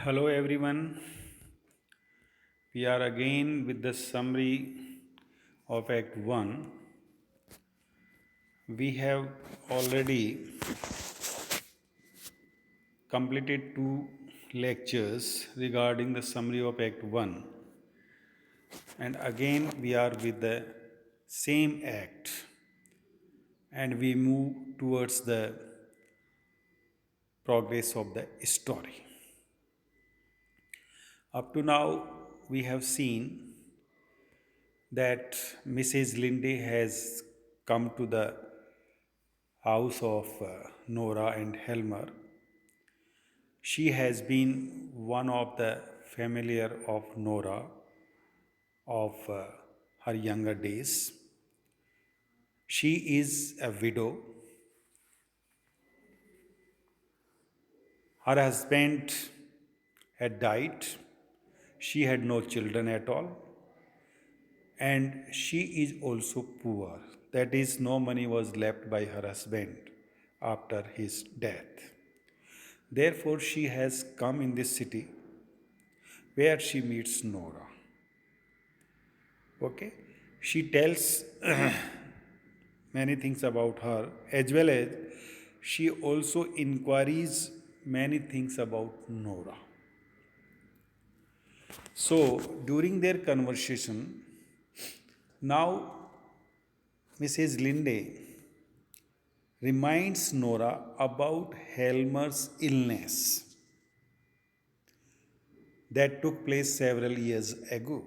Hello everyone. We are again with the summary of Act 1. We have already completed two lectures regarding the summary of Act 1, and again we are with the same act and we move towards the progress of the story. Up to now, we have seen that Mrs. Linde has come to the house of Nora and Helmer. She has been one of the familiar of Nora of her younger days. She is a widow. Her husband had died. She had no children at all. And she is also poor. That is, no money was left by her husband after his death. Therefore, she has come in this city where she meets Nora. Okay? She tells many things about her, as well as she also inquiries many things about Nora. So, during their conversation, now Mrs. Linde reminds Nora about Helmer's illness that took place several years ago.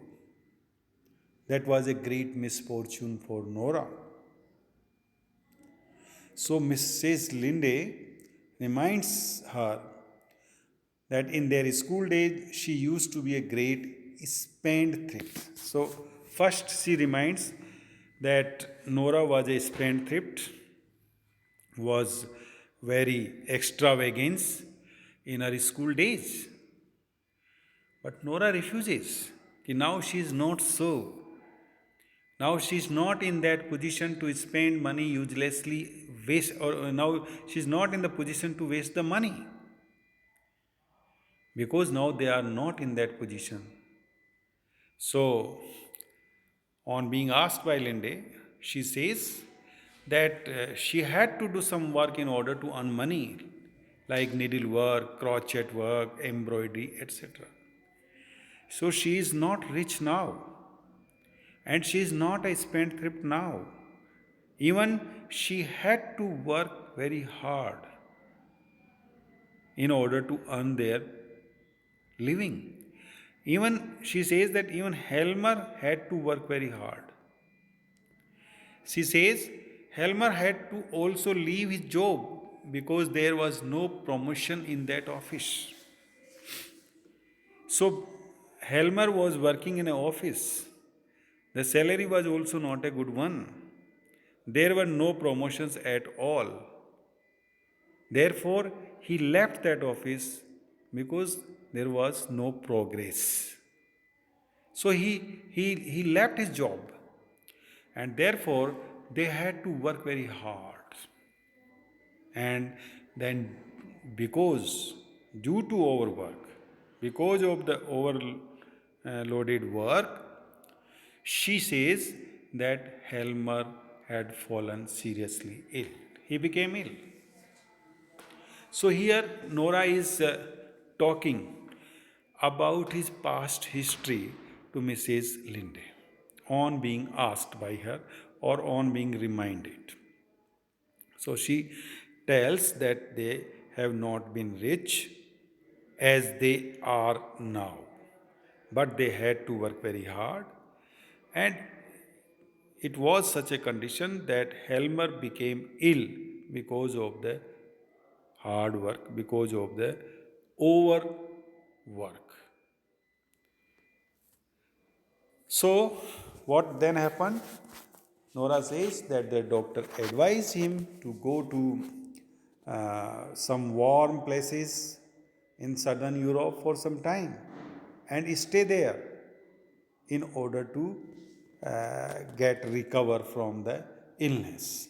That was a great misfortune for Nora. So Mrs. Linde reminds her that in their school days she used to be a great spendthrift. So first she reminds that Nora was a spendthrift, was very extravagant in her school days. But Nora refuses. Now she is not so. Now she is not in that position to spend money uselessly, waste, or now she is not in the position to waste the money. Because now they are not in that position. So, on being asked by Linde, she says that she had to do some work in order to earn money, like needlework, crochet work, embroidery, etc. So she is not rich now, and she is not a spendthrift now. Even she had to work very hard in order to earn their living. Even she says that even Helmer had to work very hard. She says Helmer had to also leave his job because there was no promotion in that office. So Helmer was working in an office. The salary was also not a good one. There were no promotions at all. Therefore, he left that office because there was no progress. So he left his job, and therefore they had to work very hard. And then, because due to overwork, because of the overloaded work, she says that Helmer had fallen seriously ill. He became ill. So here Nora is talking about his past history to Mrs. Linde on being asked by her or on being reminded. So she tells that they have not been rich as they are now, but they had to work very hard, and it was such a condition that Helmer became ill because of the hard work, because of the overwork. So, what then happened? Nora says that the doctor advised him to go to some warm places in southern Europe for some time and stay there in order to get recover from the illness.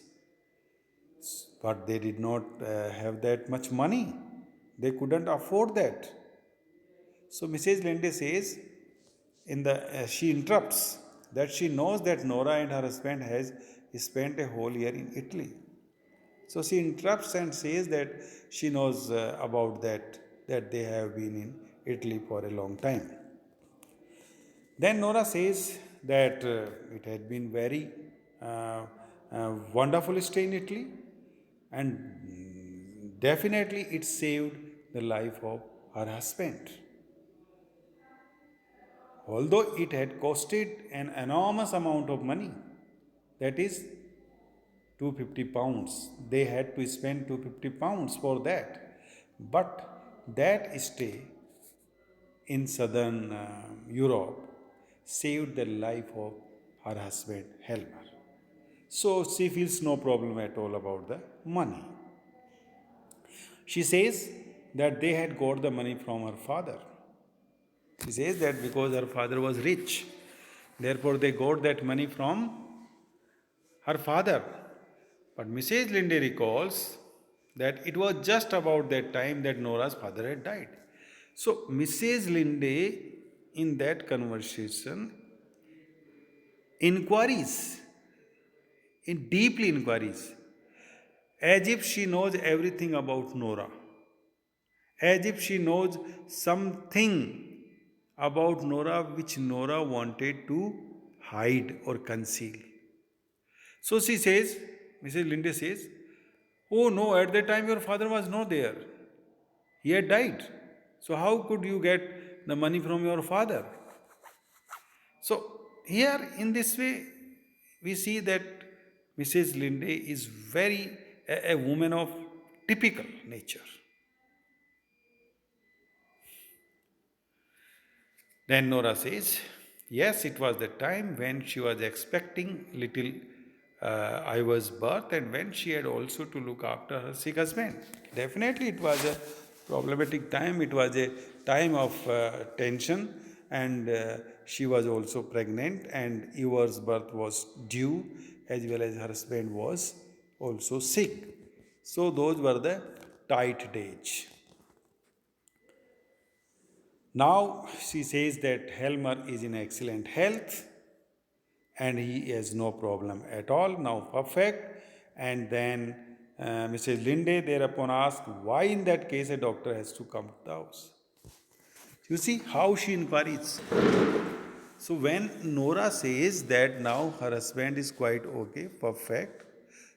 But they did not have that much money. They couldn't afford that. So Mrs. Linde says, she interrupts that she knows that Nora and her husband has spent a whole year in Italy. So she interrupts and says that she knows about that they have been in Italy for a long time. Then Nora says that it had been very wonderful stay in Italy, and definitely it saved the life of her husband. Although it had costed an enormous amount of money, that is 250 pounds. They had to spend 250 pounds for that. But that stay in southern Europe saved the life of her husband Helmer. So she feels no problem at all about the money. She says that they had got the money from her father. She says that because her father was rich, therefore they got that money from her father. But Mrs. Linde recalls that it was just about that time that Nora's father had died. So Mrs. Linde in that conversation inquiries, in deeply inquiries, as if she knows everything about Nora, as if she knows something about Nora which Nora wanted to hide or conceal. So she says, Mrs. Linde says, "Oh no, at that time your father was not there. He had died. So how could you get the money from your father?" So here in this way, we see that Mrs. Linde is very a woman of typical nature. Then Nora says, yes, it was the time when she was expecting little Ivar's birth and when she had also to look after her sick husband. Definitely, it was a problematic time. It was a time of tension, and she was also pregnant, and Ivar's birth was due, as well as her husband was also sick. So, those were the tight days. Now she says that Helmer is in excellent health and he has no problem at all, now perfect. And then Mrs. Linde thereupon asks why, in that case, a doctor has to come to the house. You see how she inquires. So when Nora says that now her husband is quite okay, perfect,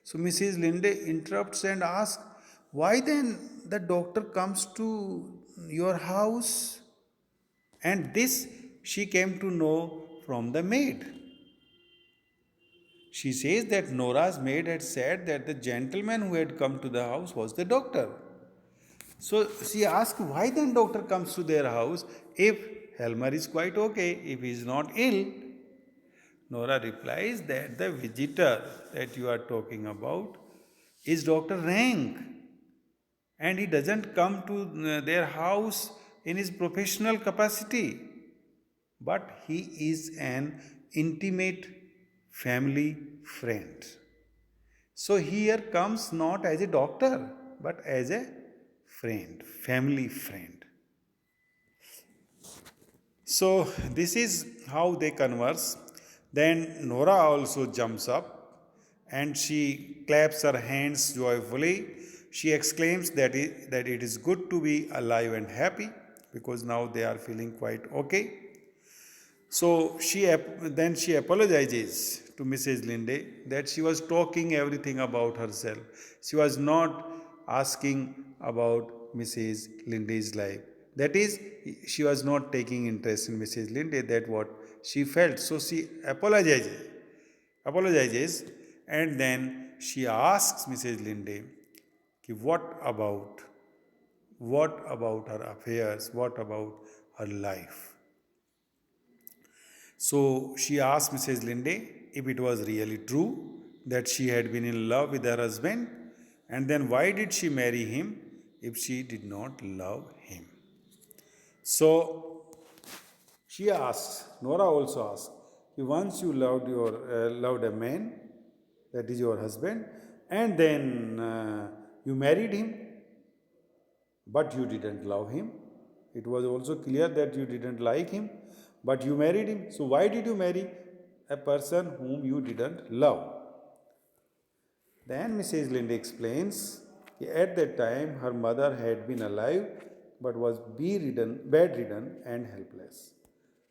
so Mrs. Linde interrupts and asks, why then the doctor comes to your house? And this she came to know from the maid. She says that Nora's maid had said that the gentleman who had come to the house was the doctor. So she asked why then doctor comes to their house if Helmer is quite okay, if he is not ill. Nora replies that the visitor that you are talking about is Dr. Rank, and he doesn't come to their house in his professional capacity, but he is an intimate family friend. So here comes not as a doctor, but as a friend, family friend. So this is how they converse. Then Nora also jumps up and she claps her hands joyfully. She exclaims that it is good to be alive and happy because now they are feeling quite okay. So then she apologizes to Mrs. Linde that she was talking everything about herself. She was not asking about Mrs. Linde's life. That is, she was not taking interest in Mrs. Linde. That what she felt. So she apologizes, and then she asks Mrs. Linde, what about her affairs? What about her life? So she asked Mrs. Linde if it was really true that she had been in love with her husband, and then why did she marry him if she did not love him? So she asks, Nora also asks, if once you loved a man, that is your husband, and then you married him, but you didn't love him, It was also clear that you didn't like him, but you married him. So why did you marry a person whom you didn't love? Then Mrs. Linde explains that at that time her mother had been alive but was bedridden and helpless.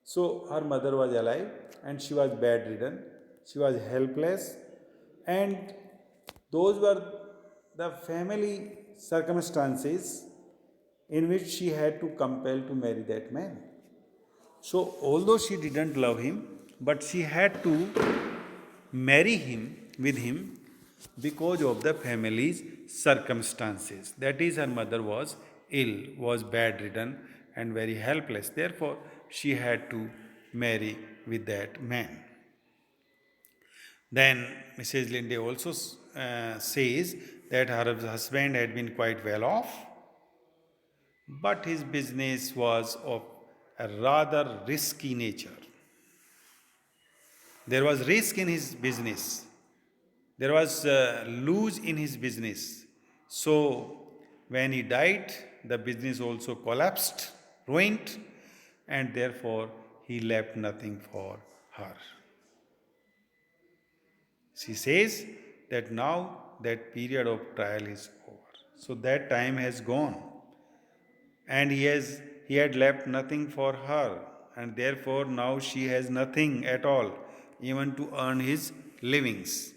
So her mother was alive and she was bedridden, she was helpless, and those were the family circumstances in which she had to compel to marry that man. So although she didn't love him, but she had to marry him with him because of the family's circumstances. That is, her mother was ill, was bedridden, and very helpless. Therefore, she had to marry with that man. Then Mrs. Linde also says that her husband had been quite well off, but his business was of a rather risky nature. There was risk in his business. There was lose in his business. So when he died, the business also collapsed, ruined, and therefore he left nothing for her. She says that now that period of trial is over. So that time has gone, and he had left nothing for her, and therefore now she has nothing at all, even to earn his livings.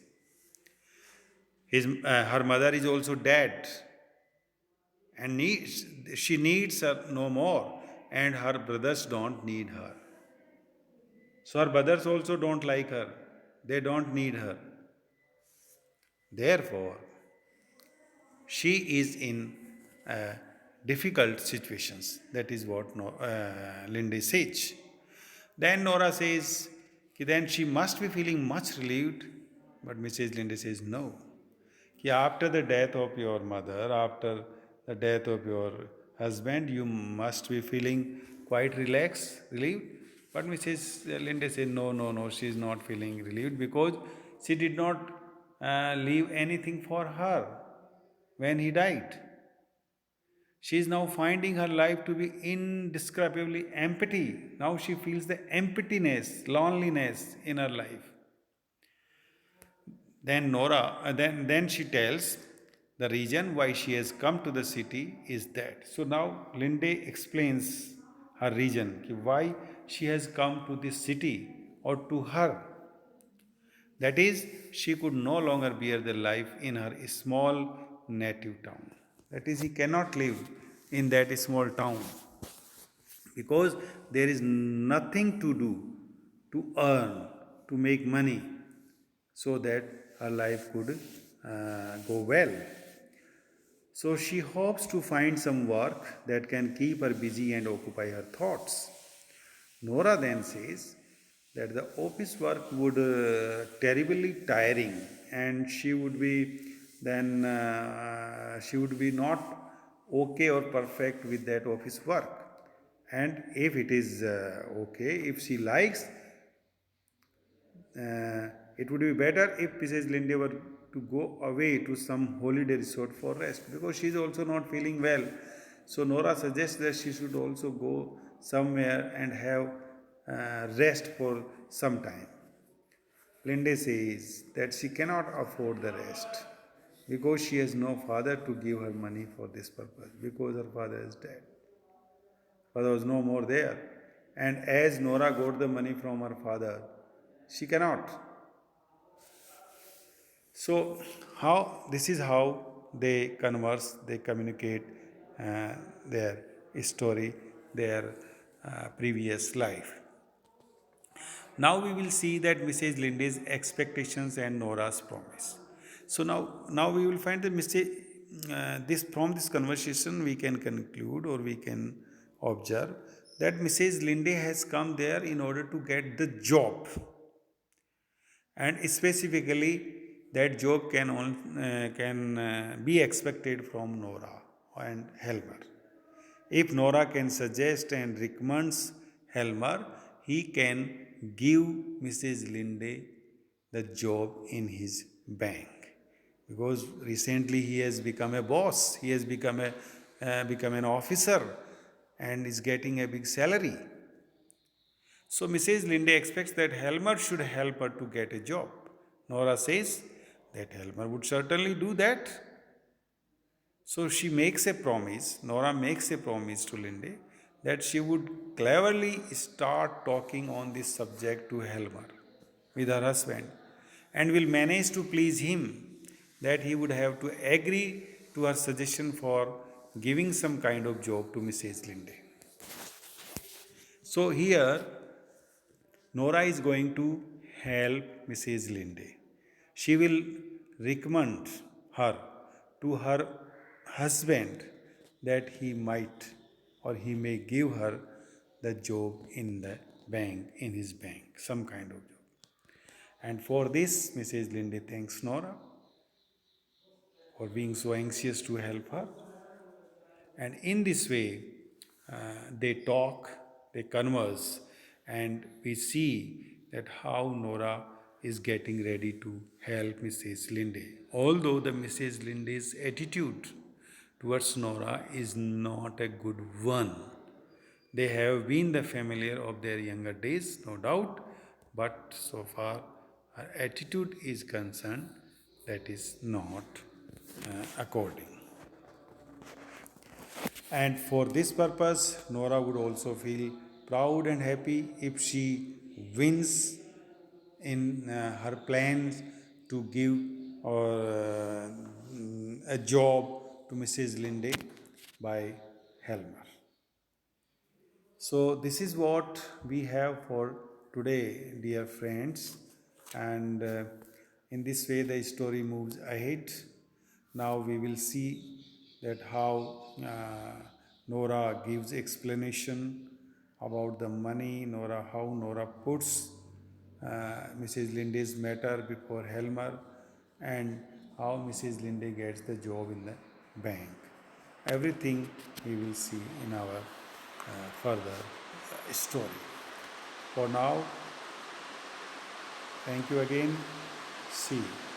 Her mother is also dead, and she needs her no more, and her brothers don't need her. So her brothers also don't like her, they don't need her. Therefore, she is in difficult situations. That is what Linde says. Then Nora says, then she must be feeling much relieved, but Mrs. Linde says no. After the death of your mother, after the death of your husband, you must be feeling quite relaxed, relieved. But Mrs. Linde said, no, no, no, she is not feeling relieved because she did not leave anything for her when he died. She is now finding her life to be indescribably empty. Now she feels the emptiness, loneliness in her life. Then she tells the reason why she has come to the city is that. So now Linde explains her reason, why she has come to this city or to her. That is, she could no longer bear the life in her small native town. That is, he cannot live in that small town because there is nothing to do, to earn, to make money so that her life could go well. So she hopes to find some work that can keep her busy and occupy her thoughts. Nora then says that the office work would terribly tiring, and she would be not okay or perfect with that office work. And if it is okay, if she likes, it would be better if Mrs. Linde were to go away to some holiday resort for rest because she is also not feeling well. So Nora suggests that she should also go somewhere and have rest for some time. Linde says that she cannot afford the rest because she has no father to give her money for this purpose because her father is dead. Father was no more there. And as Nora got the money from her father, she cannot. So, this is how they converse, they communicate their story, their previous life. Now we will see that Mrs. Linde's expectations and Nora's promise. So now we will find that from this conversation we can conclude or we can observe that Mrs. Linde has come there in order to get the job, and specifically that job can be expected from Nora and Helmer. If Nora can suggest and recommends Helmer, he can give Mrs. Linde the job in his bank. Because recently he has become a boss, he has become an officer, and is getting a big salary. So Mrs. Linde expects that Helmer should help her to get a job. Nora says that Helmer would certainly do that. So she makes a promise, Nora makes a promise to Linde that she would cleverly start talking on this subject to Helmer with her husband and will manage to please him, that he would have to agree to her suggestion for giving some kind of job to Mrs. Linde. So here Nora is going to help Mrs. Linde. She will recommend her to her husband that he might or he may give her the job in the bank, in his bank, some kind of job. And for this, Mrs. Linde thanks Nora for being so anxious to help her. And in this way, they talk, they converse, and we see that how Nora is getting ready to help Mrs. Linde. Although the Mrs. Linde's attitude towards Nora is not a good one. They have been the familiar of their younger days, no doubt, but so far her attitude is concerned, that is not according. And for this purpose, Nora would also feel proud and happy if she wins in her plans to give a job to Mrs. Linde by Helmer. So, this is what we have for today, dear friends, and in this way the story moves ahead. Now we will see that how Nora gives explanation about the money, how Nora puts Mrs. Linde's matter before Helmer, and how Mrs. Linde gets the job in the bank. Everything we will see in our further story. For now, thank you again. See you.